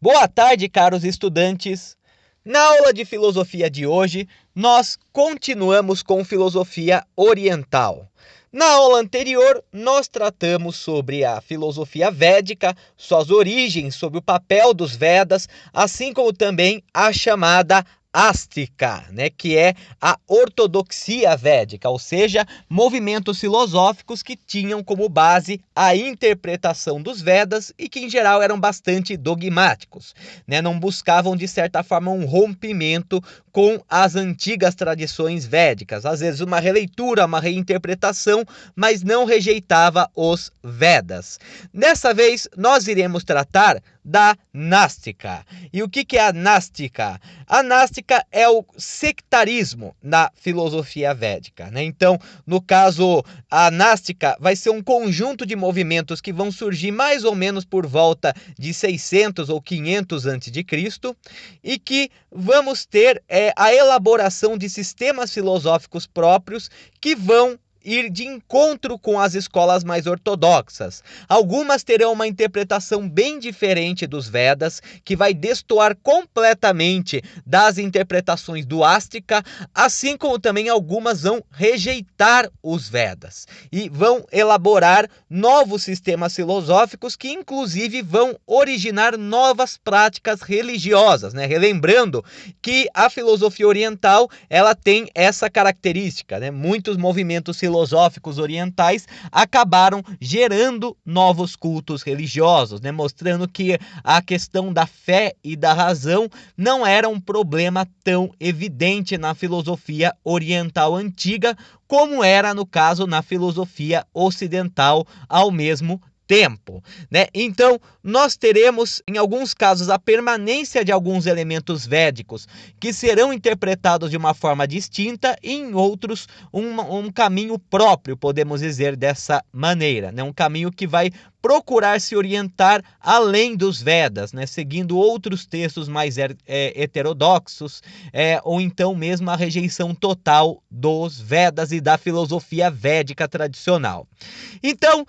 Boa tarde, caros estudantes! Na aula de filosofia de hoje, nós continuamos com filosofia oriental. Na aula anterior, nós tratamos sobre a filosofia védica, suas origens, sobre o papel dos Vedas, assim como também a chamada Ástica, que é a ortodoxia védica, ou seja, movimentos filosóficos que tinham como base a interpretação dos Vedas e que em geral eram bastante dogmáticos, não buscavam de certa forma um rompimento com as antigas tradições védicas, às vezes uma releitura, uma reinterpretação, mas não rejeitava os Vedas. Dessa vez nós iremos tratar da Nástica. E o que é a Nástica? A Nástica é o sectarismo na filosofia védica, Então, no caso, a Nástica vai ser um conjunto de movimentos que vão surgir mais ou menos por volta de 600 ou 500 a.C. e que vamos ter a elaboração de sistemas filosóficos próprios que vão ir de encontro com as escolas mais ortodoxas. Algumas terão uma interpretação bem diferente dos Vedas, que vai destoar completamente das interpretações do Ástica, assim como também algumas vão rejeitar os Vedas e vão elaborar novos sistemas filosóficos que inclusive vão originar novas práticas religiosas, Relembrando que a filosofia oriental, ela tem essa característica, Muitos movimentos filosóficos orientais acabaram gerando novos cultos religiosos, mostrando que a questão da fé e da razão não era um problema tão evidente na filosofia oriental antiga, como era, no caso, na filosofia ocidental ao mesmo tempo, Então, nós teremos, em alguns casos, a permanência de alguns elementos védicos que serão interpretados de uma forma distinta e, em outros, um caminho próprio, podemos dizer dessa maneira, Um caminho que vai procurar se orientar além dos Vedas, seguindo outros textos mais heterodoxos, ou então mesmo a rejeição total dos Vedas e da filosofia védica tradicional. Então,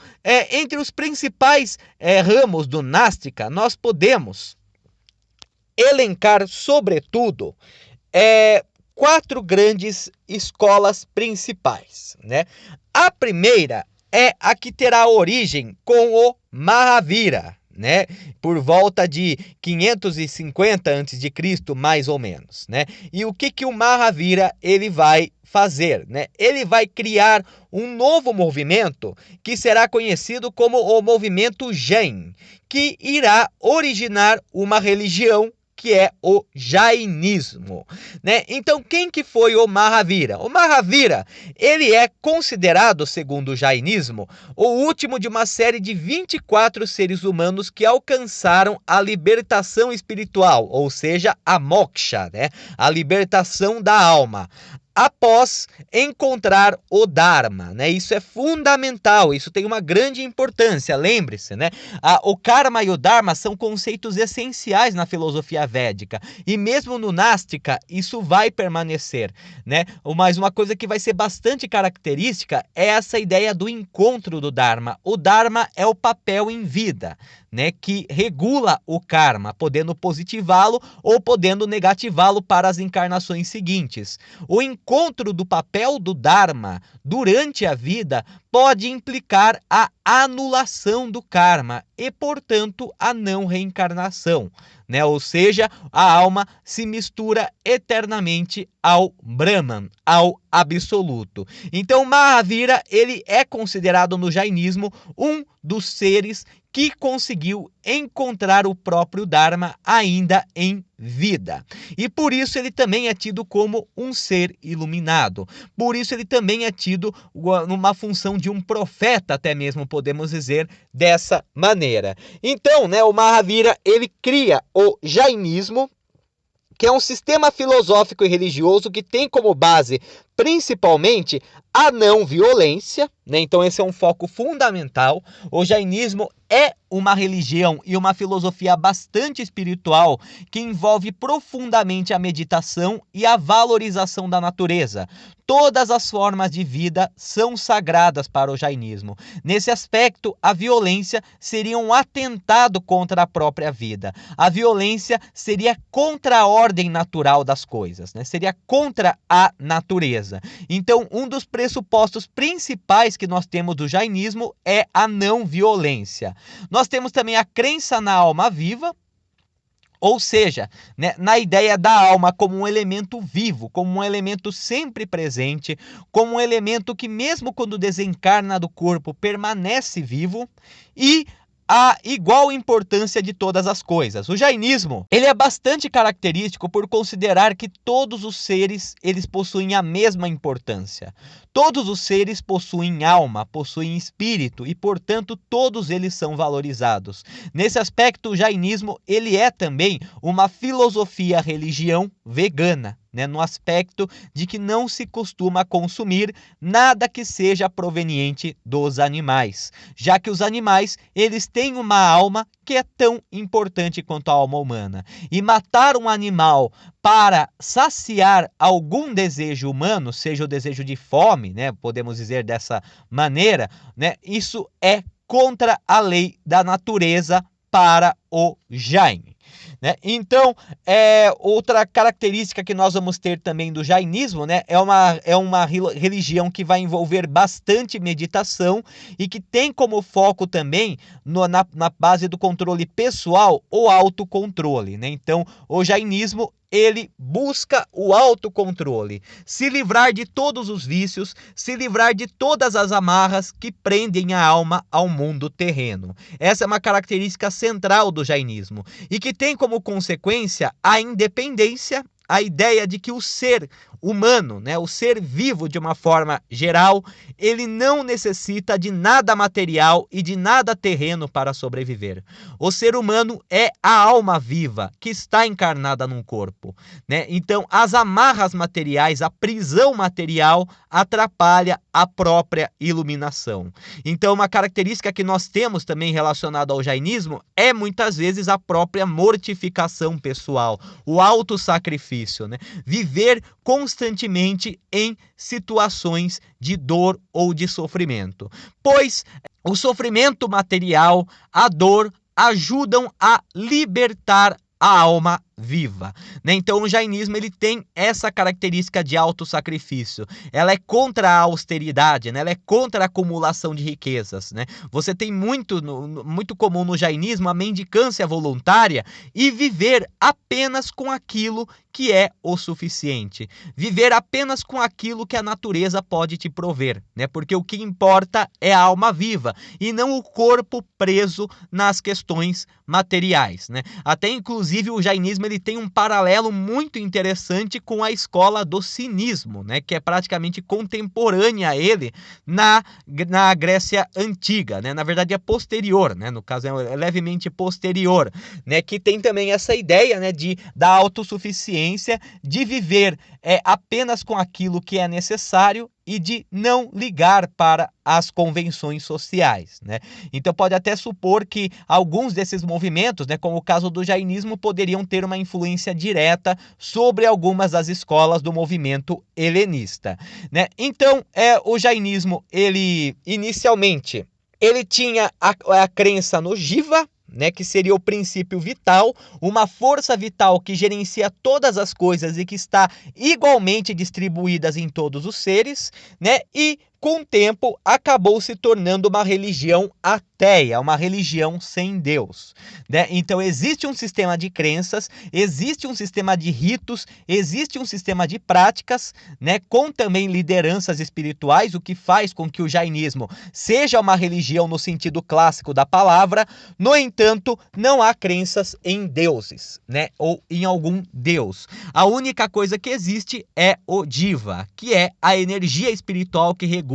entre os principais ramos do Nástica, nós podemos elencar, sobretudo, 4 grandes escolas principais, A primeira é a que terá origem com o Mahavira, por volta de 550 a.C., mais ou menos, E o que o Mahavira ele vai fazer, Ele vai criar um novo movimento que será conhecido como o movimento Jain, que irá originar uma religião que é o jainismo, Então, quem que foi o Mahavira? O Mahavira, ele é considerado, segundo o jainismo, o último de uma série de 24 seres humanos que alcançaram a libertação espiritual, ou seja, a moksha, a libertação da alma, após encontrar o Dharma, Isso é fundamental, isso tem uma grande importância, lembre-se, O Karma e o Dharma são conceitos essenciais na filosofia védica, e mesmo no Nástica isso vai permanecer, Mas uma coisa que vai ser bastante característica é essa ideia do encontro do Dharma. O Dharma é o papel em vida, que regula o karma, podendo positivá-lo ou podendo negativá-lo para as encarnações seguintes. O encontro do papel do Dharma durante a vida pode implicar a anulação do karma e, portanto, a não reencarnação, Ou seja, a alma se mistura eternamente ao Brahman, ao absoluto. Então, Mahavira, ele é considerado no jainismo um dos seres que conseguiu encontrar o próprio Dharma ainda em vida. E por isso ele também é tido como um ser iluminado. Por isso ele também é tido numa função de um profeta, até mesmo podemos dizer dessa maneira. Então, o Mahavira, ele cria o jainismo, que é um sistema filosófico e religioso que tem como base principalmente a não violência, né? Então esse é um foco fundamental. O jainismo é uma religião e uma filosofia bastante espiritual que envolve profundamente a meditação e a valorização da natureza. Todas as formas de vida são sagradas para o jainismo. Nesse aspecto, a violência seria um atentado contra a própria vida. A violência seria contra a ordem natural das coisas, né? Seria contra a natureza. Então, um dos pressupostos principais que nós temos do jainismo é a não violência. Nós temos também a crença na alma viva, ou seja, né, na ideia da alma como um elemento vivo, como um elemento sempre presente, como um elemento que mesmo quando desencarna do corpo permanece vivo, e a igual importância de todas as coisas. O jainismo, ele é bastante característico por considerar que todos os seres, eles possuem a mesma importância. Todos os seres possuem alma, possuem espírito e, portanto, todos eles são valorizados. Nesse aspecto, o jainismo, ele é também uma filosofia religião vegana, né, no aspecto de que não se costuma consumir nada que seja proveniente dos animais, já que os animais, eles têm uma alma que é tão importante quanto a alma humana. E matar um animal para saciar algum desejo humano, seja o desejo de fome, né, podemos dizer dessa maneira, né, isso é contra a lei da natureza para o Jain. Né? Então, outra característica que nós vamos ter também do jainismo, né, é uma religião que vai envolver bastante meditação e que tem como foco também, na base do controle pessoal, o autocontrole. Né? Então, o jainismo, ele busca o autocontrole, se livrar de todos os vícios, se livrar de todas as amarras que prendem a alma ao mundo terreno. Essa é uma característica central do jainismo e que tem como consequência a independência, a ideia de que o ser humano, né, o ser vivo de uma forma geral, ele não necessita de nada material e de nada terreno para sobreviver. O ser humano é a alma viva que está encarnada num corpo, né? Então, as amarras materiais, a prisão material atrapalha a própria iluminação. Então, uma característica que nós temos também relacionada ao jainismo é muitas vezes a própria mortificação pessoal, o autossacrifício, né? Viver constantemente em situações de dor ou de sofrimento, pois o sofrimento material, a dor, ajudam a libertar a alma viva, né? Então o jainismo, ele tem essa característica de autossacrifício. Ela é contra a austeridade, né? Ela é contra a acumulação de riquezas, né? Você tem muito comum no jainismo a mendicância voluntária e viver apenas com aquilo que é o suficiente. Viver apenas com aquilo que a natureza pode te prover, né? Porque o que importa é a alma viva e não o corpo preso nas questões materiais, né? Até inclusive o jainismo, ele tem um paralelo muito interessante com a escola do cinismo, né, que é praticamente contemporânea a ele na Grécia Antiga, né, na verdade é posterior, né, no caso é levemente posterior, né, que tem também essa ideia, né, da autossuficiência, de viver apenas com aquilo que é necessário e de não ligar para as convenções sociais, né? Então pode até supor que alguns desses movimentos, né, como o caso do jainismo, poderiam ter uma influência direta sobre algumas das escolas do movimento helenista, né? Então, o jainismo, ele inicialmente, ele tinha a crença no Jiva, né, que seria o princípio vital, uma força vital que gerencia todas as coisas e que está igualmente distribuídas em todos os seres, né, e com o tempo acabou se tornando uma religião ateia, uma religião sem Deus, né? Então existe um sistema de crenças, existe um sistema de ritos, existe um sistema de práticas, né, com também lideranças espirituais, o que faz com que o jainismo seja uma religião no sentido clássico da palavra. No entanto, não há crenças em deuses, né, ou em algum deus. A única coisa que existe é o Jiva, que é a energia espiritual que regula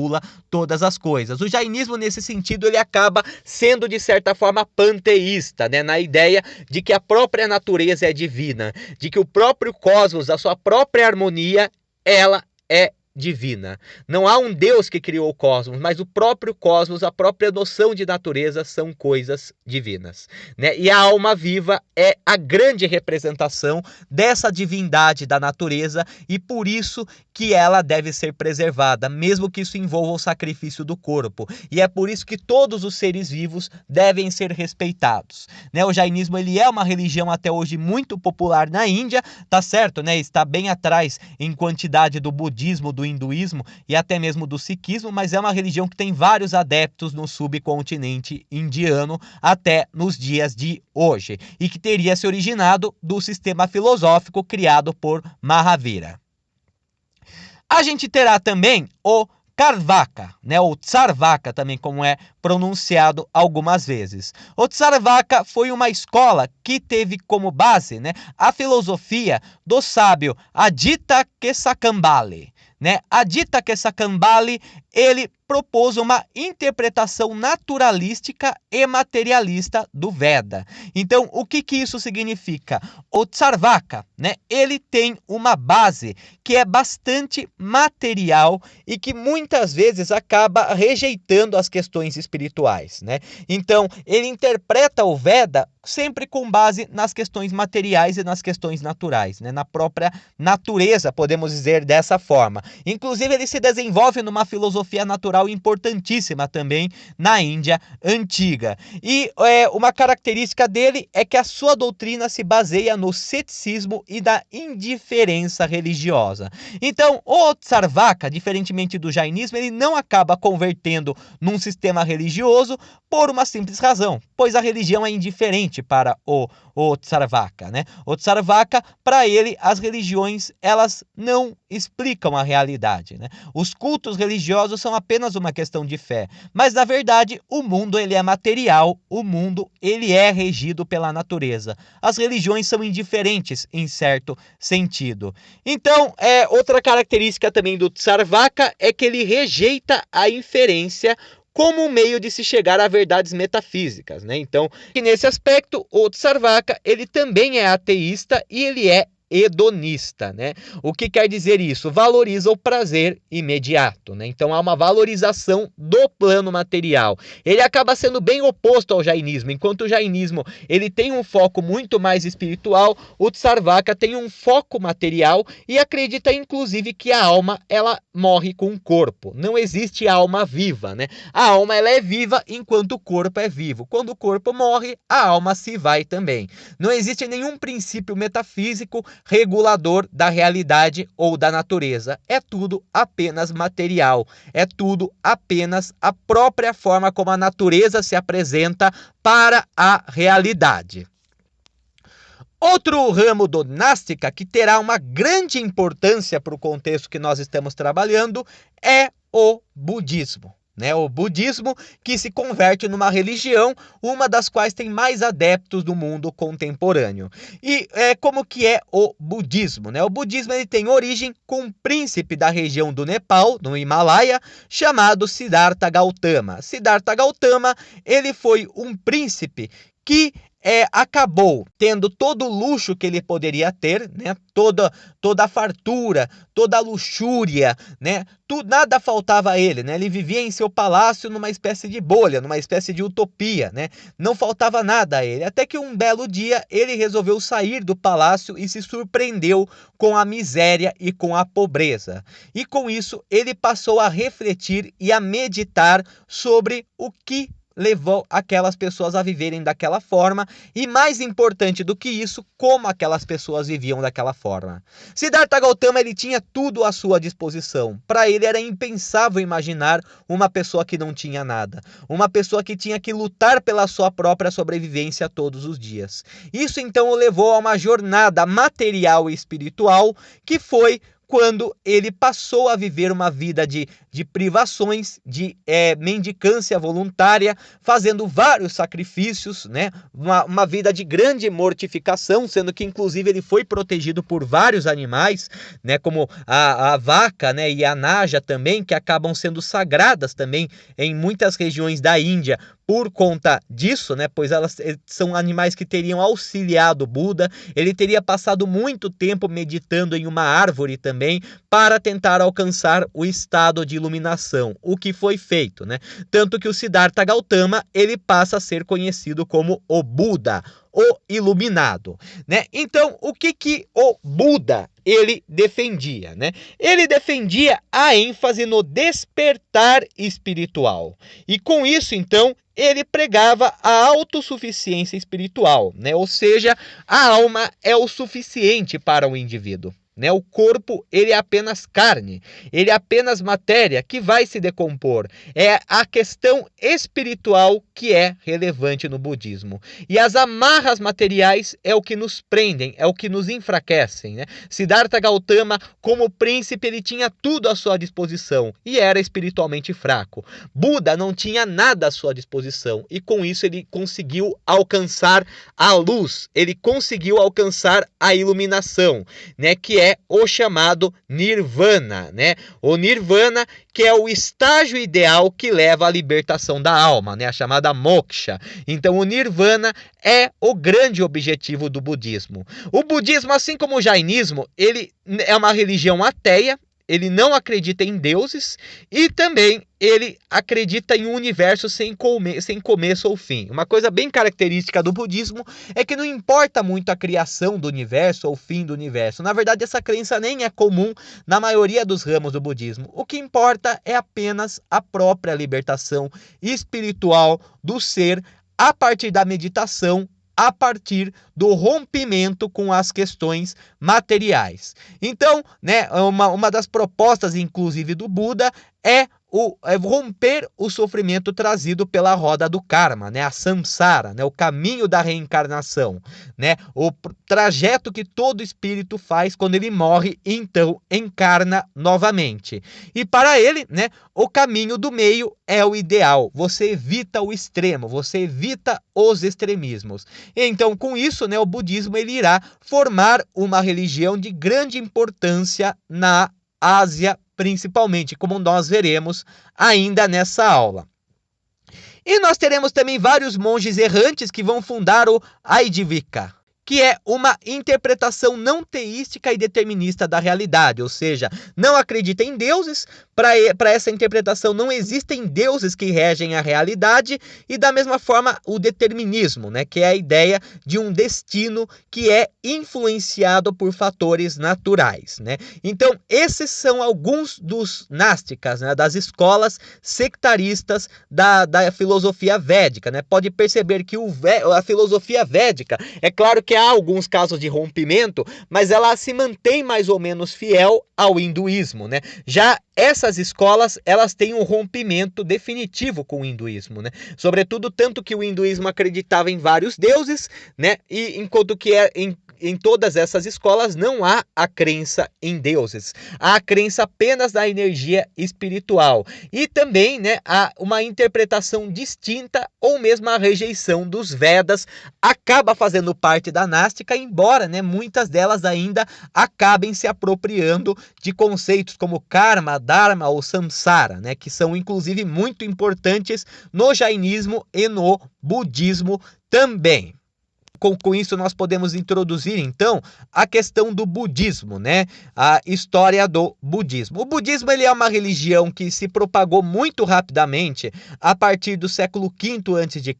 todas as coisas. O jainismo, nesse sentido, ele acaba sendo, de certa forma, panteísta, né? Na ideia de que a própria natureza é divina, de que o próprio cosmos, a sua própria harmonia, ela é divina. Não há um Deus que criou o cosmos, mas o próprio cosmos, a própria noção de natureza são coisas divinas, né? E a alma viva é a grande representação dessa divindade da natureza e por isso que ela deve ser preservada, mesmo que isso envolva o sacrifício do corpo. E é por isso que todos os seres vivos devem ser respeitados, né? O jainismo ele é uma religião até hoje muito popular na Índia, tá certo, né? Está bem atrás em quantidade do budismo, do hinduísmo e até mesmo do sikhismo, mas é uma religião que tem vários adeptos no subcontinente indiano até nos dias de hoje e que teria se originado do sistema filosófico criado por Mahavira. A gente terá também o Charvaka, né, ou Tsarvaka também, como é pronunciado algumas vezes. O Tsarvaka foi uma escola que teve como base, né, a filosofia do sábio Aditya Kesakambali. Né? Aditya Kesakambali, ele propôs uma interpretação naturalística e materialista do Veda. Então, o que isso significa? O Tsarvaka, né, ele tem uma base que é bastante material e que muitas vezes acaba rejeitando as questões espirituais, né? Então, ele interpreta o Veda sempre com base nas questões materiais e nas questões naturais, né? Na própria natureza, podemos dizer dessa forma. Inclusive, ele se desenvolve numa filosofia natural importantíssima também na Índia antiga. E uma característica dele é que a sua doutrina se baseia no ceticismo e da indiferença religiosa. Então, o Tsarvaka, diferentemente do jainismo, ele não acaba convertendo num sistema religioso por uma simples razão, pois a religião é indiferente para o Tsarvaka, né? O Tsarvaka, para ele, as religiões, elas não explicam a realidade, né? Os cultos religiosos são apenas uma questão de fé, mas na verdade o mundo ele é material, o mundo ele é regido pela natureza. As religiões são indiferentes em certo sentido. Então, outra característica também do Tsarvaka é que ele rejeita a inferência como um meio de se chegar a verdades metafísicas, né? Então, e nesse aspecto, o Tsarvaka, ele também é ateísta e ele é hedonista, né? O que quer dizer isso? Valoriza o prazer imediato, né? Então há uma valorização do plano material. Ele acaba sendo bem oposto ao jainismo. Enquanto o jainismo ele tem um foco muito mais espiritual, o Tsarvaka tem um foco material e acredita inclusive que a alma ela morre com o corpo. Não existe alma viva, né? A alma ela é viva enquanto o corpo é vivo. Quando o corpo morre, a alma se vai também. Não existe nenhum princípio metafísico regulador da realidade ou da natureza. É tudo apenas material. É tudo apenas a própria forma como a natureza se apresenta para a realidade. Outro ramo do Nástica que terá uma grande importância para o contexto que nós estamos trabalhando é o budismo. Né, o budismo que se converte numa religião, uma das quais tem mais adeptos no mundo contemporâneo. E como que é o budismo? Né? O budismo ele tem origem com um príncipe da região do Nepal, no Himalaia, chamado Siddhartha Gautama. Siddhartha Gautama ele foi um príncipe que acabou tendo todo o luxo que ele poderia ter, né? Toda a fartura, toda a luxúria, né? Nada faltava a ele, né? Ele vivia em seu palácio numa espécie de bolha, numa espécie de utopia, né? Não faltava nada a ele, até que um belo dia ele resolveu sair do palácio e se surpreendeu com a miséria e com a pobreza. E com isso ele passou a refletir e a meditar sobre o que levou aquelas pessoas a viverem daquela forma e, mais importante do que isso, como aquelas pessoas viviam daquela forma. Siddhartha Gautama ele tinha tudo à sua disposição. Para ele era impensável imaginar uma pessoa que não tinha nada, uma pessoa que tinha que lutar pela sua própria sobrevivência todos os dias. Isso então o levou a uma jornada material e espiritual que foi quando ele passou a viver uma vida de privações, de mendicância voluntária, fazendo vários sacrifícios, né? Uma vida de grande mortificação, sendo que inclusive ele foi protegido por vários animais, né? Como a vaca, né? E a naja também, que acabam sendo sagradas também em muitas regiões da Índia por conta disso, né, pois elas são animais que teriam auxiliado Buda. Ele teria passado muito tempo meditando em uma árvore também para tentar alcançar o estado de iluminação, o que foi feito, né? Tanto que o Siddhartha Gautama, ele passa a ser conhecido como o Buda, o iluminado, né? Então, o que o Buda ele defendia, né? Ele defendia a ênfase no despertar espiritual. E com isso, então, ele pregava a autossuficiência espiritual, né? Ou seja, a alma é o suficiente para o indivíduo. Né? O corpo ele é apenas carne, ele é apenas matéria que vai se decompor. É a questão espiritual que é relevante no budismo. E as amarras materiais é o que nos prendem, é o que nos enfraquecem. Né? Siddhartha Gautama, como príncipe, ele tinha tudo à sua disposição e era espiritualmente fraco. Buda não tinha nada à sua disposição e com isso ele conseguiu alcançar a luz, ele conseguiu alcançar a iluminação, né? Que é o chamado Nirvana, né? O Nirvana, que é o estágio ideal que leva à libertação da alma, né? A chamada moksha. Então, o Nirvana é o grande objetivo do budismo. O budismo, assim como o jainismo, ele é uma religião ateia. Ele não acredita em deuses e também ele acredita em um universo sem começo ou fim. Uma coisa bem característica do budismo é que não importa muito a criação do universo ou o fim do universo. Na verdade, essa crença nem é comum na maioria dos ramos do budismo. O que importa é apenas a própria libertação espiritual do ser a partir da meditação, a partir do rompimento com as questões materiais. Então, né, uma das propostas, inclusive, do Buda é romper o sofrimento trazido pela roda do karma, né? A samsara, né? O caminho da reencarnação, né? O trajeto que todo espírito faz quando ele morre, então encarna novamente. E para ele, né, o caminho do meio é o ideal. Você evita o extremo, você evita os extremismos. Então, com isso, né, o budismo ele irá formar uma religião de grande importância na Ásia, principalmente, como nós veremos ainda nessa aula. E nós teremos também vários monges errantes que vão fundar o Aidivika, que é uma interpretação não teística e determinista da realidade, ou seja, não acredita em deuses. Para essa interpretação não existem deuses que regem a realidade, e da mesma forma o determinismo, né, que é a ideia de um destino que é influenciado por fatores naturais, né? Então esses são alguns dos násticas, né, das escolas sectaristas da filosofia védica, né? Pode perceber que a filosofia védica, é claro que há alguns casos de rompimento, mas ela se mantém mais ou menos fiel ao hinduísmo, né? Já essas escolas, elas têm um rompimento definitivo com o hinduísmo, né? Sobretudo tanto que o hinduísmo acreditava em vários deuses, né? E enquanto que em todas essas escolas não há a crença em deuses, há a crença apenas da energia espiritual. E também, né, há uma interpretação distinta ou mesmo a rejeição dos Vedas acaba fazendo parte da nástica, embora, né, muitas delas ainda acabem se apropriando de conceitos como karma, dharma ou samsara, né, que são inclusive muito importantes no jainismo e no budismo também. Com isso nós podemos introduzir então a questão do budismo, né? A história do budismo. O budismo ele é uma religião que se propagou muito rapidamente a partir do século V a.C.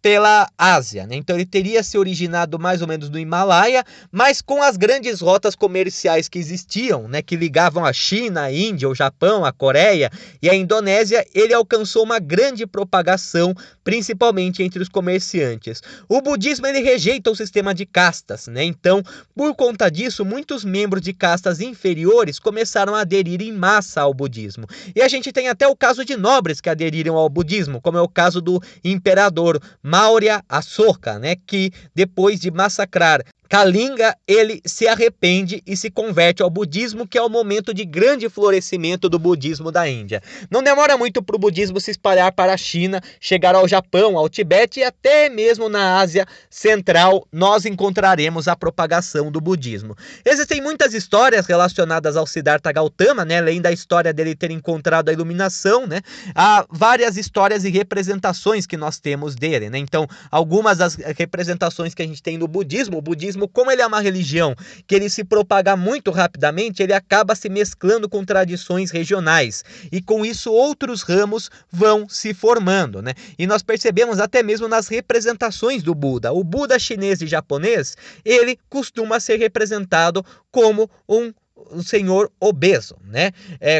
pela Ásia, né? Então ele teria se originado mais ou menos no Himalaia, mas com as grandes rotas comerciais que existiam, né, que ligavam a China, a Índia, o Japão, a Coreia e a Indonésia, ele alcançou uma grande propagação, principalmente entre os comerciantes. O budismo ele rejeita o sistema de castas, né? Então, por conta disso, muitos membros de castas inferiores começaram a aderir em massa ao budismo. E a gente tem até o caso de nobres que aderiram ao budismo, como é o caso do imperador Maurya Ashoka, né? Que depois de massacrar Kalinga, ele se arrepende e se converte ao budismo, que é o momento de grande florescimento do budismo da Índia. Não demora muito para o budismo se espalhar para a China, chegar ao Japão, ao Tibete e até mesmo na Ásia Central nós encontraremos a propagação do budismo. Existem muitas histórias relacionadas ao Siddhartha Gautama, né? Além da história dele ter encontrado a iluminação, né? Há várias histórias e representações que nós temos dele, né? Então, algumas das representações que a gente tem no budismo, o budismo, como ele é uma religião que ele se propaga muito rapidamente, ele acaba se mesclando com tradições regionais e com isso outros ramos vão se formando, né? E nós percebemos até mesmo nas representações do Buda. O Buda chinês e japonês, ele costuma ser representado como um senhor obeso, né?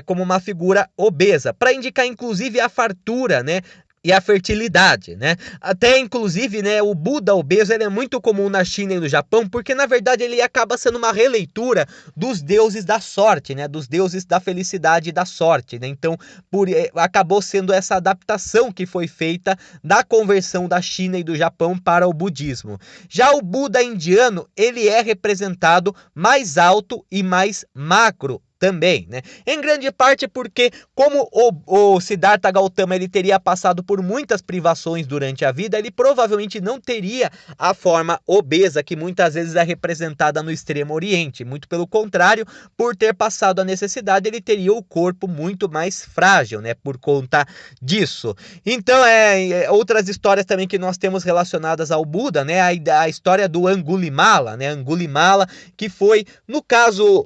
Como uma figura obesa, para indicar inclusive a fartura, né? E a fertilidade, né? Até inclusive, né, o Buda obeso ele é muito comum na China e no Japão, porque na verdade ele acaba sendo uma releitura dos deuses da sorte, né? Dos deuses da felicidade e da sorte, né? Então, acabou sendo essa adaptação que foi feita da conversão da China e do Japão para o budismo. Já o Buda indiano, ele é representado mais alto e mais magro também, né? Em grande parte porque, como o Siddhartha Gautama ele teria passado por muitas privações durante a vida, ele provavelmente não teria a forma obesa que muitas vezes é representada no Extremo Oriente. Muito pelo contrário, por ter passado a necessidade, ele teria o corpo muito mais frágil, né? Por conta disso. Então, outras histórias também que nós temos relacionadas ao Buda, né? A história do Angulimala, né? Angulimala, que foi, no caso,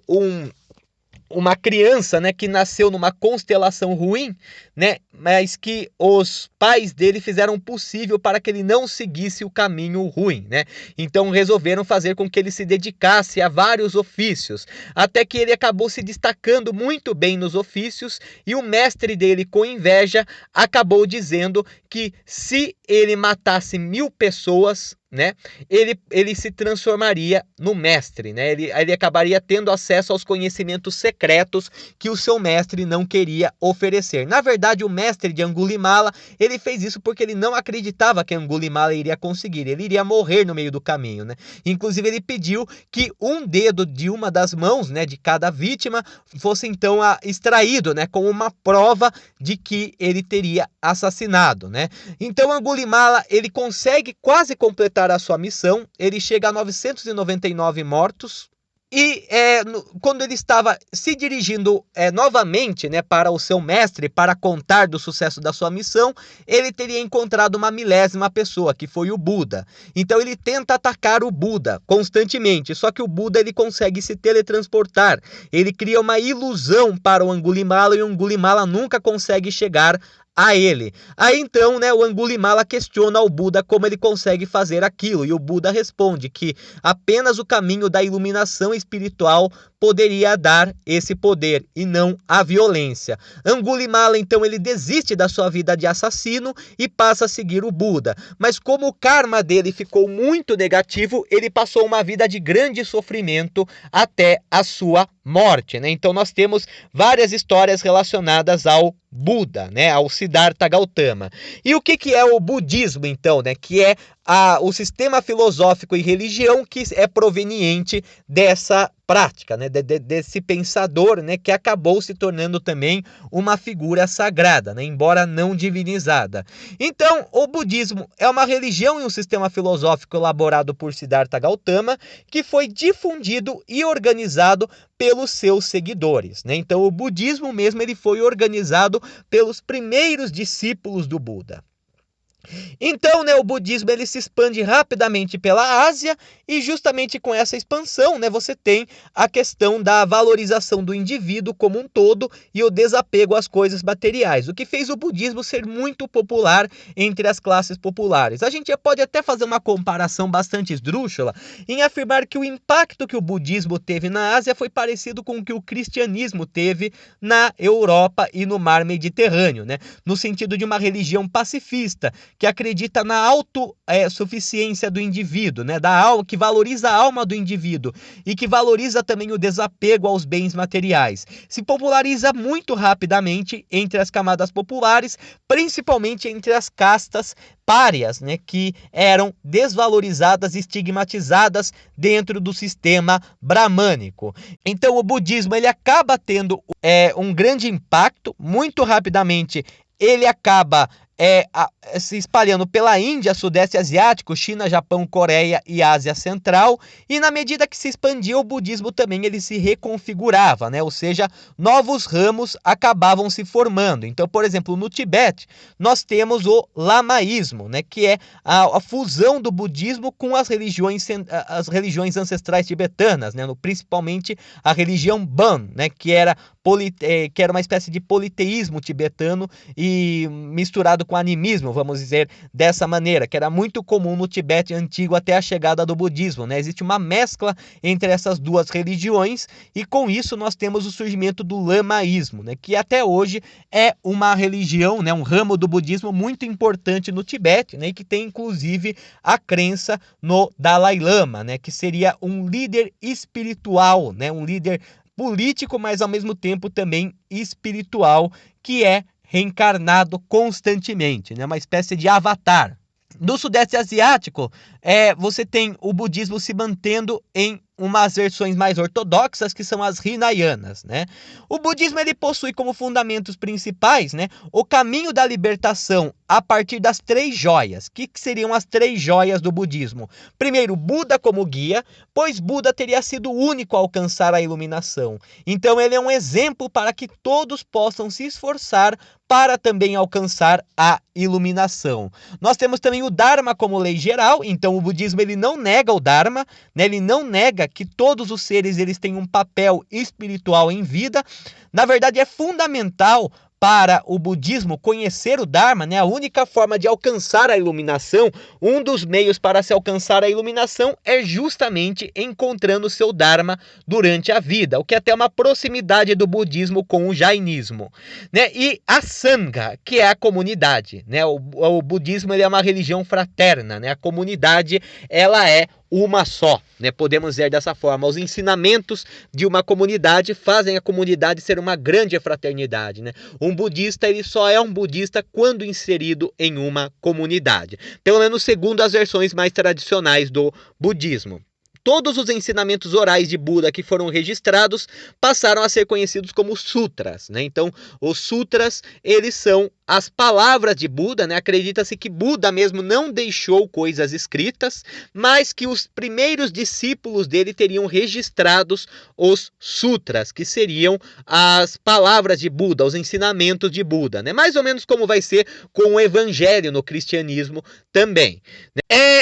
uma criança, né, que nasceu numa constelação ruim, né, mas que os pais dele fizeram o possível para que ele não seguisse o caminho ruim, né? Então resolveram fazer com que ele se dedicasse a vários ofícios, até que ele acabou se destacando muito bem nos ofícios e o mestre dele, com inveja, acabou dizendo que se ele matasse 1000 pessoas, né, ele se transformaria no mestre, né? Ele acabaria tendo acesso aos conhecimentos secretos que o seu mestre não queria oferecer. Na verdade, o mestre de Angulimala, ele fez isso porque ele não acreditava que Angulimala iria conseguir, ele iria morrer no meio do caminho, né? Inclusive, ele pediu que um dedo de uma das mãos, né, de cada vítima, fosse então extraído, né, como uma prova de que ele teria assassinado, né? Então, Angulimala, ele consegue quase completar a sua missão, ele chega a 999 mortos, e quando ele estava se dirigindo novamente, né, para o seu mestre, para contar do sucesso da sua missão, ele teria encontrado uma 1000ª pessoa, que foi o Buda. Então ele tenta atacar o Buda constantemente, só que o Buda ele consegue se teletransportar. Ele cria uma ilusão para o Angulimala e o Angulimala nunca consegue chegar a ele. Aí então, né, o Angulimala questiona ao Buda como ele consegue fazer aquilo, e o Buda responde que apenas o caminho da iluminação espiritual poderia dar esse poder e não a violência. Angulimala então ele desiste da sua vida de assassino e passa a seguir o Buda, mas como o karma dele ficou muito negativo, ele passou uma vida de grande sofrimento até a sua morte, né? Então nós temos várias histórias relacionadas ao Buda, né, ao Siddhartha Gautama. E o que é o budismo, então, né, que é o sistema filosófico e religião que é proveniente dessa prática, né, desse pensador, né, que acabou se tornando também uma figura sagrada, né, embora não divinizada. Então, o budismo é uma religião e um sistema filosófico elaborado por Siddhartha Gautama, que foi difundido e organizado pelos seus seguidores, né? Então, o budismo mesmo ele foi organizado pelos primeiros discípulos do Buda. Então, né, o budismo ele se expande rapidamente pela Ásia e justamente com essa expansão, né, você tem a questão da valorização do indivíduo como um todo e o desapego às coisas materiais, o que fez o budismo ser muito popular entre as classes populares. A gente pode até fazer uma comparação bastante esdrúxula em afirmar que o impacto que o budismo teve na Ásia foi parecido com o que o cristianismo teve na Europa e no mar Mediterrâneo, né, no sentido de uma religião pacifista, que acredita na autossuficiência do indivíduo, né, da alma, que valoriza a alma do indivíduo e que valoriza também o desapego aos bens materiais. Se populariza muito rapidamente entre as camadas populares, principalmente entre as castas párias, né, que eram desvalorizadas e estigmatizadas dentro do sistema bramânico. Então o budismo ele acaba tendo um grande impacto, muito rapidamente ele acaba se espalhando pela Índia, Sudeste Asiático, China, Japão, Coreia e Ásia Central, e na medida que se expandia o budismo também ele se reconfigurava, né? Ou seja, novos ramos acabavam se formando. Então, por exemplo, no Tibete, nós temos o lamaísmo, né? Que é a fusão do budismo com as religiões ancestrais tibetanas, né? Principalmente a religião Bon, né? Que era uma espécie de politeísmo tibetano e misturado com animismo, vamos dizer dessa maneira, que era muito comum no Tibete antigo até a chegada do budismo, né? Existe uma mescla entre essas duas religiões e com isso nós temos o surgimento do lamaísmo, né? Que até hoje é uma religião, né? Um ramo do budismo muito importante no Tibete, né? E que tem inclusive a crença no Dalai Lama, né? Que seria um líder espiritual, né? Um líder político, mas ao mesmo tempo também espiritual, que é reencarnado constantemente, né? Uma espécie de avatar. No Sudeste Asiático, você tem o budismo se mantendo em umas versões mais ortodoxas, que são as Hinayanas, né? O budismo ele possui como fundamentos principais, né, o caminho da libertação a partir das 3 joias. O que seriam as 3 joias do budismo? Primeiro, Buda como guia, pois Buda teria sido o único a alcançar a iluminação. Então ele é um exemplo para que todos possam se esforçar para também alcançar a iluminação. Nós temos também o Dharma como lei geral, então o budismo ele não nega o Dharma, né? Ele não nega que todos os seres eles têm um papel espiritual em vida. Na verdade, é fundamental para o budismo conhecer o Dharma, né? A única forma de alcançar a iluminação, um dos meios para se alcançar a iluminação é justamente encontrando o seu Dharma durante a vida, o que é até uma proximidade do budismo com o jainismo, né? E a Sangha, que é a comunidade, né? O budismo ele é uma religião fraterna, né? A comunidade ela é uma só, né? Podemos dizer dessa forma. Os ensinamentos de uma comunidade fazem a comunidade ser uma grande fraternidade, né? Um budista ele só é um budista quando inserido em uma comunidade, pelo menos segundo as versões mais tradicionais do budismo. Todos os ensinamentos orais de Buda que foram registrados passaram a ser conhecidos como sutras, né? Então, os sutras, eles são as palavras de Buda, né? Acredita-se que Buda mesmo não deixou coisas escritas, mas que os primeiros discípulos dele teriam registrados os sutras, que seriam as palavras de Buda, os ensinamentos de Buda, né? Mais ou menos como vai ser com o evangelho no cristianismo também.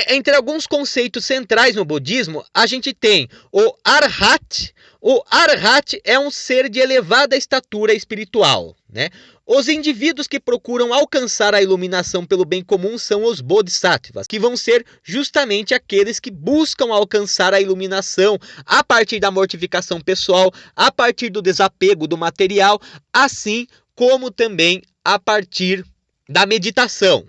Entre alguns conceitos centrais no budismo, a gente tem o Arhat. O Arhat é um ser de elevada estatura espiritual, né? Os indivíduos que procuram alcançar a iluminação pelo bem comum são os Bodhisattvas, que vão ser justamente aqueles que buscam alcançar a iluminação a partir da mortificação pessoal, a partir do desapego do material, assim como também a partir da meditação.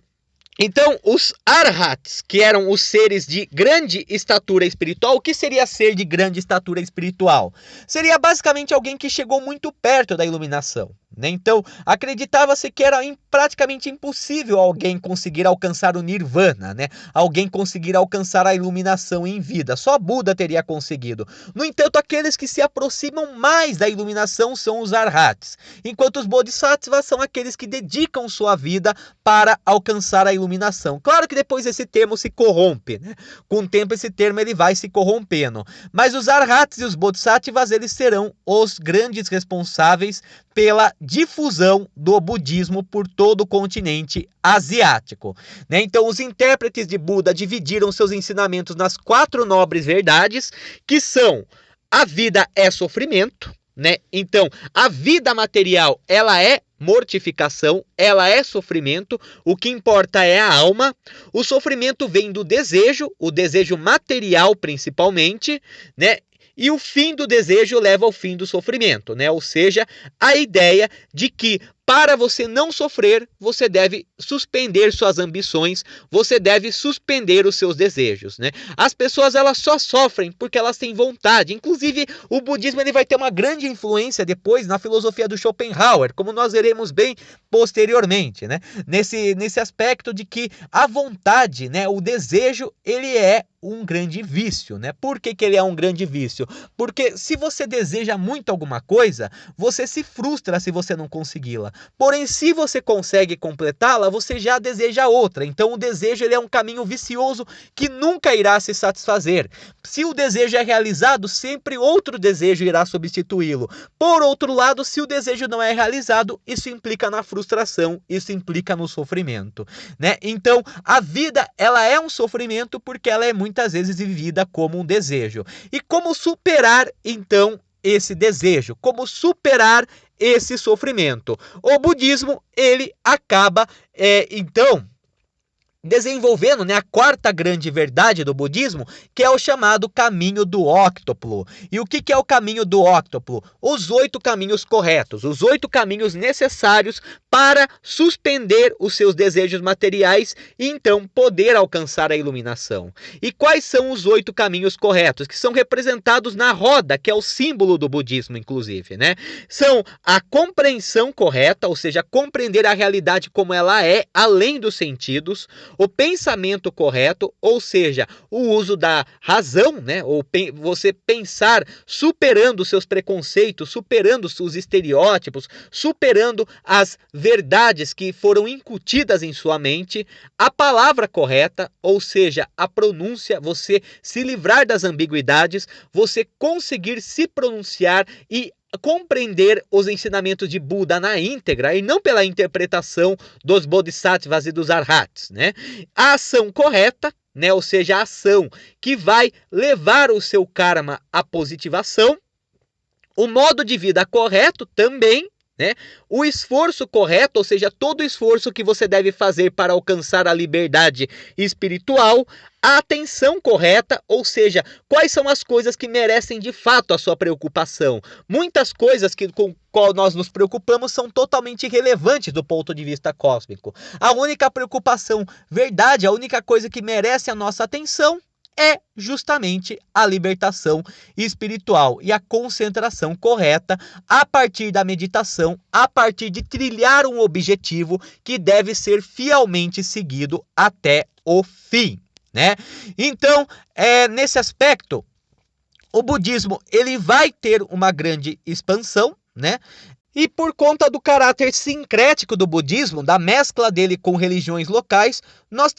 Então, os Arhats, que eram os seres de grande estatura espiritual, o que seria ser de grande estatura espiritual? Seria basicamente alguém que chegou muito perto da iluminação, né? Então, acreditava-se que era praticamente impossível alguém conseguir alcançar o Nirvana, né? Alguém conseguir alcançar a iluminação em vida. Só Buda teria conseguido. No entanto, aqueles que se aproximam mais da iluminação são os Arhats, enquanto os Bodhisattvas são aqueles que dedicam sua vida para alcançar a iluminação. Claro que depois esse termo se corrompe, né? Com o tempo esse termo ele vai se corrompendo. Mas os Arhats e os Bodhisattvas eles serão os grandes responsáveis pela difusão do budismo por todo o continente asiático, né? Então os intérpretes de Buda dividiram seus ensinamentos nas 4 nobres verdades, que são: a vida é sofrimento, né? Então a vida material ela é mortificação, ela é sofrimento, o que importa é a alma. O sofrimento vem do desejo, o desejo material principalmente, né? E o fim do desejo leva ao fim do sofrimento, né? Ou seja, a ideia de que para você não sofrer, você deve suspender suas ambições, você deve suspender os seus desejos, né? As pessoas, elas só sofrem porque elas têm vontade. Inclusive, o budismo, ele vai ter uma grande influência depois na filosofia do Schopenhauer, como nós veremos bem posteriormente, né? Nesse aspecto de que a vontade, né, o desejo, ele é um grande vício, né? Por que ele é um grande vício? Porque se você deseja muito alguma coisa, você se frustra se você não consegui-la. Porém, se você consegue completá-la, você já deseja outra. Então, o desejo, ele é um caminho vicioso que nunca irá se satisfazer. Se o desejo é realizado, sempre outro desejo irá substituí-lo. Por outro lado, se o desejo não é realizado, isso implica na frustração, isso implica no sofrimento, né? Então, a vida, ela é um sofrimento porque ela é muitas vezes vivida como um desejo. E como superar, então, esse desejo? Como superar esse sofrimento? O budismo, ele acaba, então, desenvolvendo, né, a quarta grande verdade do budismo, que é o chamado caminho do óctuplo. E o que é o caminho do óctuplo? Os 8 caminhos corretos, os 8 caminhos necessários para suspender os seus desejos materiais e então poder alcançar a iluminação. E quais são os 8 caminhos corretos? Que são representados na roda, que é o símbolo do budismo, inclusive, né? São a compreensão correta, ou seja, compreender a realidade como ela é, além dos sentidos. O pensamento correto, ou seja, o uso da razão, né? Ou você pensar superando seus preconceitos, superando os estereótipos, superando as verdades que foram incutidas em sua mente. A palavra correta, ou seja, a pronúncia, você se livrar das ambiguidades, você conseguir se pronunciar e compreender os ensinamentos de Buda na íntegra e não pela interpretação dos bodhisattvas e dos arhats, né? A ação correta, né? Ou seja, a ação que vai levar o seu karma à positivação. O modo de vida correto também, né? O esforço correto, ou seja, todo o esforço que você deve fazer para alcançar a liberdade espiritual. A atenção correta, ou seja, quais são as coisas que merecem de fato a sua preocupação. Muitas coisas com qual nós nos preocupamos são totalmente irrelevantes do ponto de vista cósmico. A única preocupação verdade, a única coisa que merece a nossa atenção é justamente a libertação espiritual e a concentração correta a partir da meditação, a partir de trilhar um objetivo que deve ser fielmente seguido até o fim, né? Então, nesse aspecto, o budismo, ele vai ter uma grande expansão, né? E por conta do caráter sincrético do budismo, da mescla dele com religiões locais, nós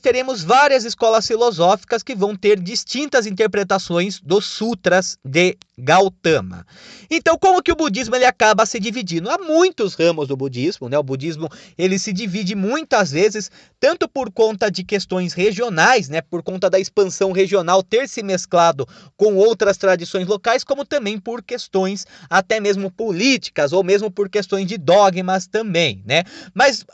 teremos várias escolas filosóficas que vão ter distintas interpretações dos sutras de Gautama. Então, como que o budismo ele acaba se dividindo? Há muitos ramos do budismo, né? O budismo ele se divide muitas vezes, tanto por conta de questões regionais, né? Por conta da expansão regional ter se mesclado com outras tradições locais, como também por questões até mesmo políticas, ou mesmo por questões de dogmas também, né? Mas,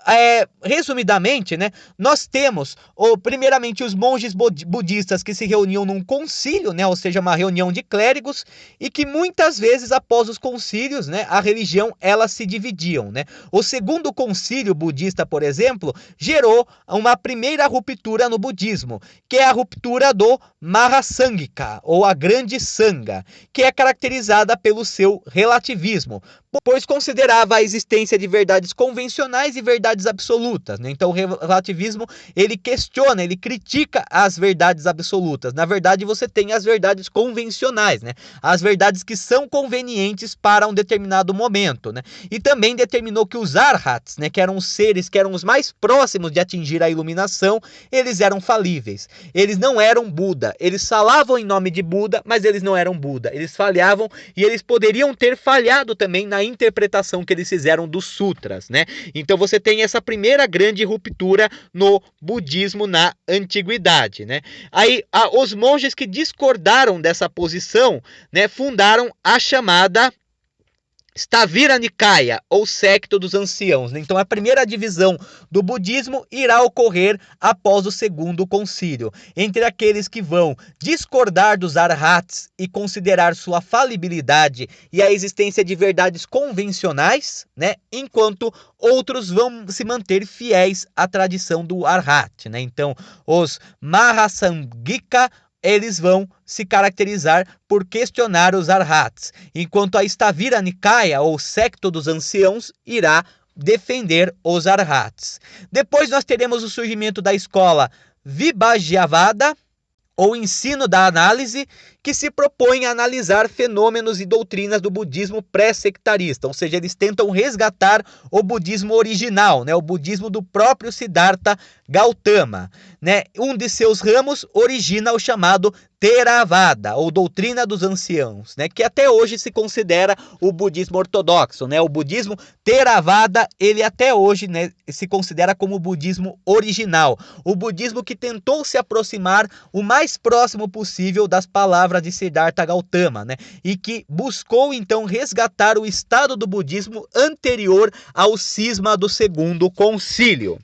resumidamente, né? Nós temos, primeiramente, os monges budistas que se reuniam num concílio, né? Ou seja, uma reunião de clérigos, e que muitas vezes após os concílios, né, a religião elas se dividiam, né? O segundo concílio budista, por exemplo, gerou uma primeira ruptura no budismo, que é a ruptura do Mahasanghika, ou a Grande Sangha, que é caracterizada pelo seu relativismo, pois considerava a existência de verdades convencionais e verdades absolutas, né? Então o relativismo, ele questiona, ele critica as verdades absolutas. Na verdade, você tem as verdades convencionais, né? As verdades que são convenientes para um determinado momento, né? E também determinou que os arhats, né, que eram os seres que eram os mais próximos de atingir a iluminação, eles eram falíveis. Eles não eram Buda. Eles falavam em nome de Buda, mas eles não eram Buda. Eles falhavam e eles poderiam ter falhado também na interpretação que eles fizeram dos sutras, né? Então você tem essa primeira grande ruptura no budismo na antiguidade, né? Aí os monges que discordaram dessa posição, né, fundaram a chamada Stavira Nikaya, ou Secto dos Anciãos. Então, a primeira divisão do budismo irá ocorrer após o segundo concílio, entre aqueles que vão discordar dos arhats e considerar sua falibilidade e a existência de verdades convencionais, né? Enquanto outros vão se manter fiéis à tradição do arhat, né? Então, os Mahasamgika, eles vão se caracterizar por questionar os arhats, enquanto a Stavira Nikaya, ou Secto dos Anciãos, irá defender os arhats. Depois nós teremos o surgimento da escola Vibhajyavada, ou ensino da análise, que se propõe a analisar fenômenos e doutrinas do budismo pré-sectarista, ou seja, eles tentam resgatar o budismo original, né, o budismo do próprio Siddhartha Gautama, né? Um de seus ramos origina o chamado Theravada, ou doutrina dos anciãos, né, que até hoje se considera o budismo ortodoxo, né? O budismo Theravada, ele até hoje, né, se considera como o budismo original, o budismo que tentou se aproximar o mais próximo possível das palavras de Siddhartha Gautama, né? E que buscou então resgatar o estado do budismo anterior ao cisma do segundo concílio.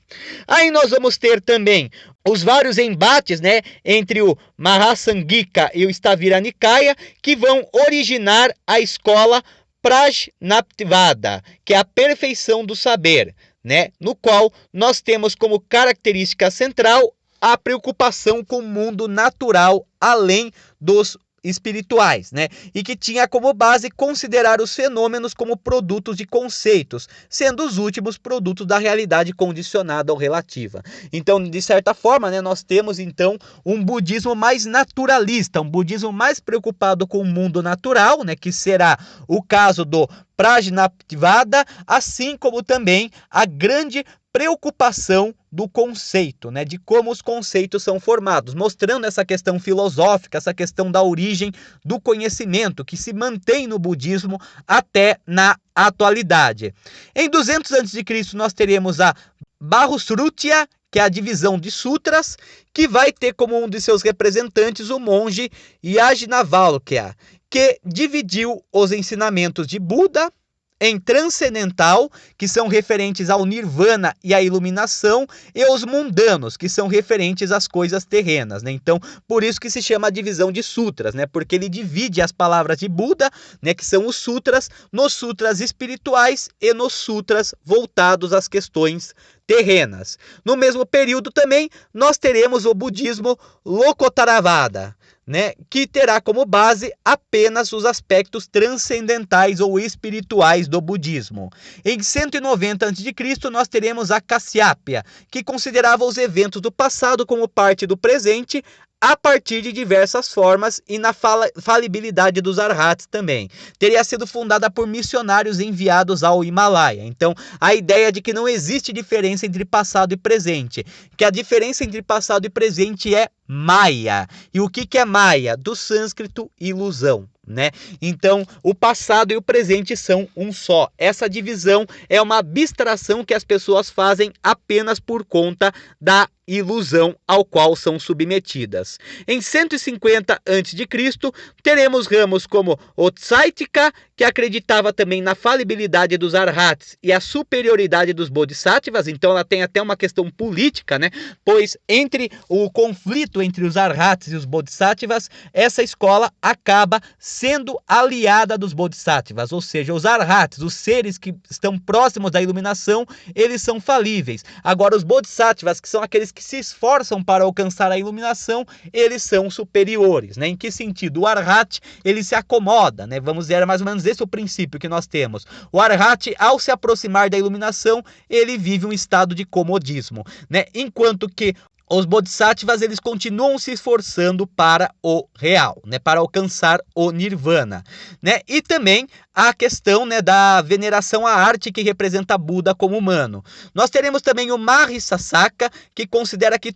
Aí nós vamos ter também os vários embates, né, entre o Mahasamgika e o Stavira Nikaya, que vão originar a escola Prajnaptivada, que é a perfeição do saber, né, no qual nós temos como característica central a preocupação com o mundo natural além dos espirituais, né? E que tinha como base considerar os fenômenos como produtos de conceitos, sendo os últimos produtos da realidade condicionada ou relativa. Então, de certa forma, né, nós temos então um budismo mais naturalista, um budismo mais preocupado com o mundo natural, né, que será o caso do Prajnativada, assim como também a grande preocupação do conceito, né, de como os conceitos são formados, mostrando essa questão filosófica, essa questão da origem do conhecimento que se mantém no budismo até na atualidade. Em 200 a.C. nós teremos a Bahusrutya, que é a divisão de sutras, que vai ter como um de seus representantes o monge Yajnavalkya, que dividiu os ensinamentos de Buda em transcendental, que são referentes ao nirvana e à iluminação, e os mundanos, que são referentes às coisas terrenas, né? Então, por isso que se chama a divisão de sutras, né? Porque ele divide as palavras de Buda, né, que são os sutras, nos sutras espirituais e nos sutras voltados às questões terrenas. No mesmo período também nós teremos o budismo Lokottaravada, né, que terá como base apenas os aspectos transcendentais ou espirituais do budismo. Em 190 a.C., nós teremos a Kasyapya, que considerava os eventos do passado como parte do presente, a partir de diversas formas e na falibilidade dos arhats também. Teria sido fundada por missionários enviados ao Himalaia. Então, a ideia de que não existe diferença entre passado e presente, que a diferença entre passado e presente é Maya. E o que é Maya? Do sânscrito, ilusão, né? Então, o passado e o presente são um só. Essa divisão é uma abstração que as pessoas fazem apenas por conta da ilusão ao qual são submetidas. Em 150 a.C., teremos ramos como o Tsaitika, que acreditava também na falibilidade dos arhats e a superioridade dos bodhisattvas. Então ela tem até uma questão política, né? Pois entre o conflito entre os arhats e os bodhisattvas, essa escola acaba sendo aliada dos bodhisattvas, ou seja, os arhats, os seres que estão próximos da iluminação, eles são falíveis. Agora os bodhisattvas, que são aqueles que se esforçam para alcançar a iluminação, eles são superiores, né? Em que sentido? O arhat, ele se acomoda, né? Vamos ver mais ou menos esse é o princípio que nós temos. O arhat, ao se aproximar da iluminação, ele vive um estado de comodismo, né? Enquanto que os bodhisattvas, eles continuam se esforçando para o real, né, para alcançar o nirvana, né? E também a questão, né, da veneração à arte que representa Buda como humano. Nós teremos também o Mahisasaka, que considera que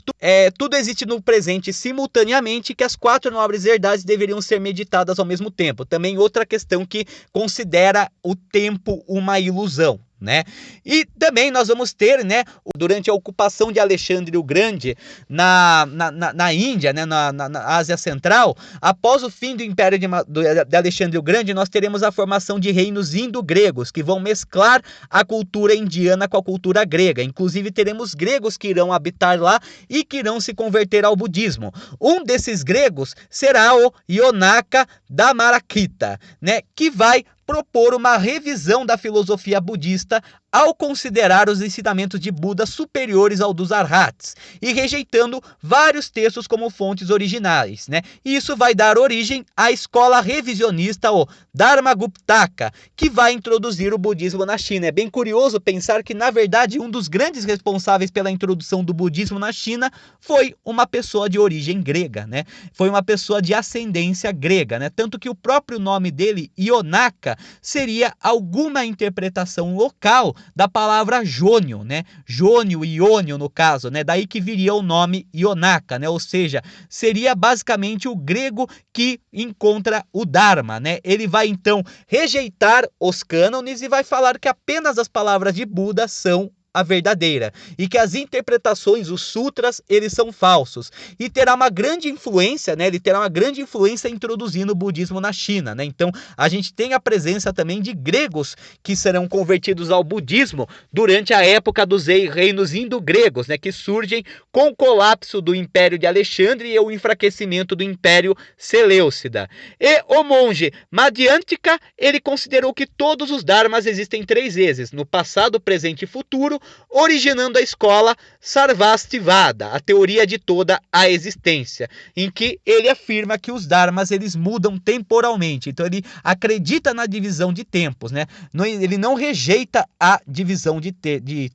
tudo existe no presente simultaneamente, que as 4 nobres verdades deveriam ser meditadas ao mesmo tempo. Também outra questão que considera o tempo uma ilusão, né? E também nós vamos ter, né, durante a ocupação de Alexandre o Grande na Índia, né, na Ásia Central, após o fim do Império de Alexandre o Grande, nós teremos a formação de reinos indo-gregos, que vão mesclar a cultura indiana com a cultura grega. Inclusive teremos gregos que irão habitar lá e que irão se converter ao budismo. Um desses gregos será o Yonaka Dhammarakita, né, que vai propor uma revisão da filosofia budista ao considerar os ensinamentos de Buda superiores ao dos Arhats e rejeitando vários textos como fontes originais, né? E isso vai dar origem à escola revisionista, o Dharmaguptaka, que vai introduzir o budismo na China. É bem curioso pensar que, na verdade, um dos grandes responsáveis pela introdução do budismo na China foi uma pessoa de origem grega, né? Foi uma pessoa de ascendência grega, né? Tanto que o próprio nome dele, Yonaka, seria alguma interpretação local da palavra jônio, né? Jônio e iônio no caso, né? Daí que viria o nome Yonaka, né? Ou seja, seria basicamente o grego que encontra o Dharma, né? Ele vai então rejeitar os cânones e vai falar que apenas as palavras de Buda são a verdadeira, e que as interpretações, os sutras, eles são falsos, e terá uma grande influência, né? Ele terá uma grande influência introduzindo o budismo na China, né? Então, a gente tem a presença também de gregos que serão convertidos ao budismo durante a época dos reinos indo-gregos, né? Que surgem com o colapso do Império de Alexandre e o enfraquecimento do Império Seleucida. E o monge Madhyantaka, ele considerou que todos os dharmas existem 3 vezes, no passado, presente e futuro, originando a escola Sarvastivada, a teoria de toda a existência, em que ele afirma que os dharmas eles mudam temporalmente. Então ele acredita na divisão de tempos, né? Ele não rejeita a divisão de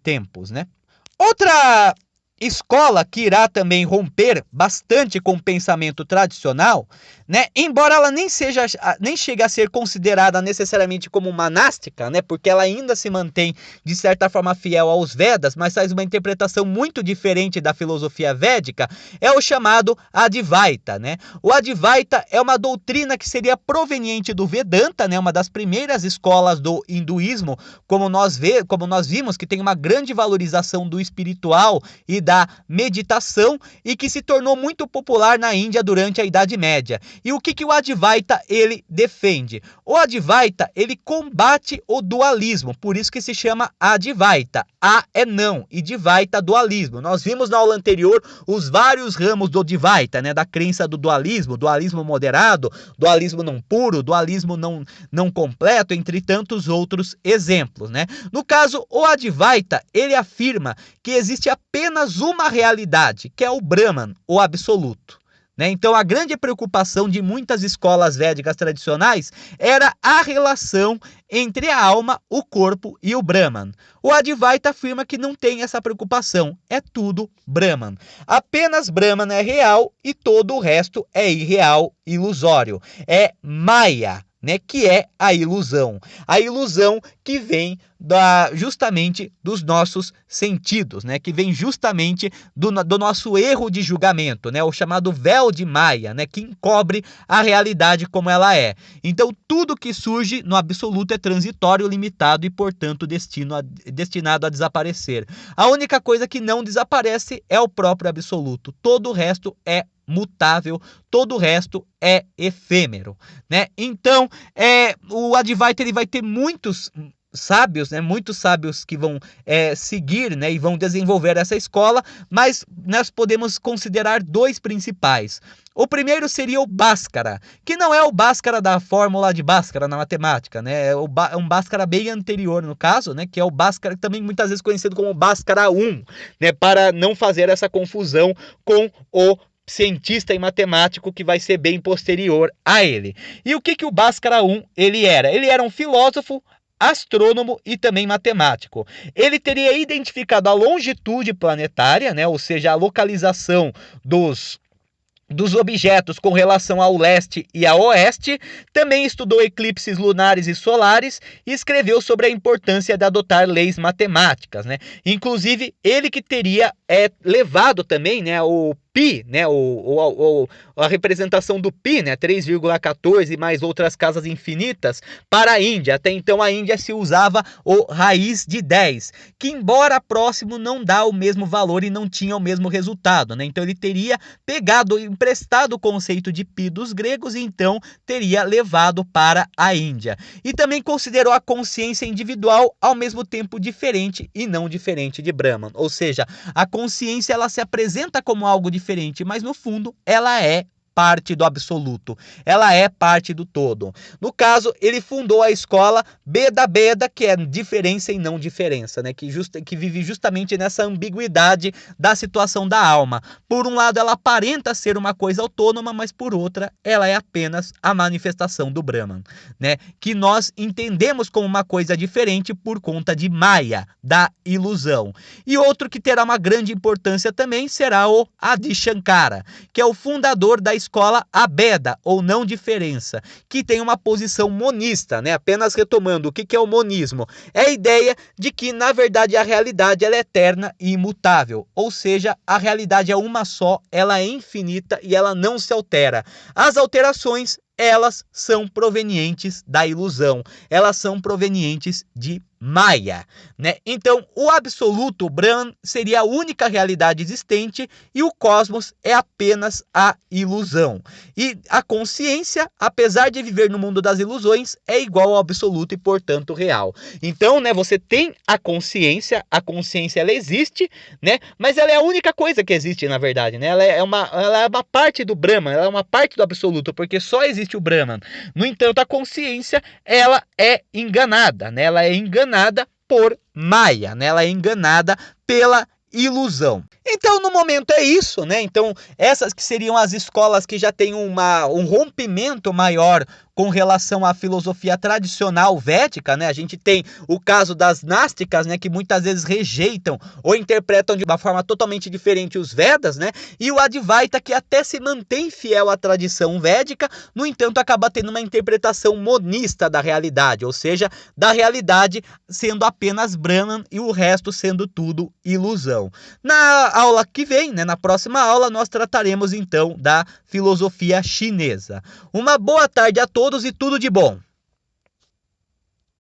tempos, né? Outra escola que irá também romper bastante com o pensamento tradicional, né? Embora ela nem chegue a ser considerada necessariamente como monástica, né? Porque ela ainda se mantém de certa forma fiel aos Vedas, mas faz uma interpretação muito diferente da filosofia védica, é o chamado Advaita, né? O Advaita é uma doutrina que seria proveniente do Vedanta, né? Uma das primeiras escolas do hinduísmo, como nós vimos que tem uma grande valorização do espiritual e da meditação, e que se tornou muito popular na Índia durante a Idade Média. E o que o Advaita ele defende? O Advaita ele combate o dualismo, por isso que se chama Advaita. A é não e Dvaita dualismo. Nós vimos na aula anterior os vários ramos do Dvaita, né, da crença do dualismo, dualismo moderado, dualismo não puro, dualismo não completo, entre tantos outros exemplos, né? No caso, o Advaita ele afirma que existe apenas uma realidade, que é o Brahman, o absoluto, né? Então, a grande preocupação de muitas escolas védicas tradicionais era a relação entre a alma, o corpo e o Brahman. O Advaita afirma que não tem essa preocupação, é tudo Brahman. Apenas Brahman é real e todo o resto é irreal, ilusório. É Maya, né, que é a ilusão que vem justamente dos nossos sentidos, né, que vem justamente do nosso erro de julgamento, né, o chamado véu de Maya, né, que encobre a realidade como ela é. Então, tudo que surge no absoluto é transitório, limitado e, portanto, destinado a desaparecer. A única coisa que não desaparece é o próprio absoluto. Todo o resto é mutável, todo o resto é efêmero, né? Então, o Advaita ele vai ter muitos sábios, né? Muitos sábios que vão seguir, né? E vão desenvolver essa escola, mas nós podemos considerar 2 principais. O primeiro seria o Bhaskara, que não é o Bhaskara da fórmula de Bhaskara na matemática, né? É um Bhaskara bem anterior, no caso, né? Que é o Bhaskara, também muitas vezes conhecido como Bhaskara 1, né? Para não fazer essa confusão com o cientista e matemático que vai ser bem posterior a ele. E o que o Bhaskara 1 ele era? Ele era um filósofo, astrônomo e também matemático. Ele teria identificado a longitude planetária, né? Ou seja, a localização dos objetos com relação ao leste e ao oeste, também estudou eclipses lunares e solares e escreveu sobre a importância de adotar leis matemáticas, né? Inclusive, ele que teria levado também, né, o pi, né, a representação do pi, né, 3,14 mais outras casas infinitas, para a Índia. Até então a Índia se usava o raiz de 10, que embora próximo não dá o mesmo valor e não tinha o mesmo resultado, né? Então ele teria pegado, emprestado o conceito de pi dos gregos e então teria levado para a Índia. E também considerou a consciência individual ao mesmo tempo diferente e não diferente de Brahman. Ou seja, a consciência ela se apresenta como algo diferente, mas no fundo ela é parte do absoluto, ela é parte do todo. No caso, ele fundou a escola Beda Beda, que é diferença e não diferença, né? Que vive justamente nessa ambiguidade da situação da alma. Por um lado, ela aparenta ser uma coisa autônoma, mas por outra, ela é apenas a manifestação do Brahman, né? Que nós entendemos como uma coisa diferente por conta de Maya, da ilusão. E outro que terá uma grande importância também será o Adi Shankara, que é o fundador da escola Abeda, ou não diferença, que tem uma posição monista, né? Apenas retomando, o que é o monismo? É a ideia de que, na verdade, a realidade ela é eterna e imutável, ou seja, a realidade é uma só, ela é infinita e ela não se altera. As alterações, elas são provenientes da ilusão, elas são provenientes de Maya, né? Então, o absoluto, Brahman, seria a única realidade existente e o cosmos é apenas a ilusão. E a consciência, apesar de viver no mundo das ilusões, é igual ao absoluto e, portanto, real. Então, né, você tem a consciência ela existe, né? Mas ela é a única coisa que existe, na verdade, né? Ela é uma parte do Brahman, ela é uma parte do absoluto, porque só existe o Brahman. No entanto, a consciência, ela é enganada, né? Ela é enganada por Maya, né? Ela é enganada pela ilusão. Então, no momento é isso, né? Então, essas que seriam as escolas que já têm um rompimento maior com relação à filosofia tradicional védica, né? A gente tem o caso das násticas, né, que muitas vezes rejeitam ou interpretam de uma forma totalmente diferente os Vedas, né? E o Advaita, que até se mantém fiel à tradição védica, no entanto acaba tendo uma interpretação monista da realidade, ou seja, da realidade sendo apenas Brahman e o resto sendo tudo ilusão. Na aula que vem, né, na próxima aula, nós trataremos então da filosofia chinesa. Uma boa tarde a todos e tudo de bom!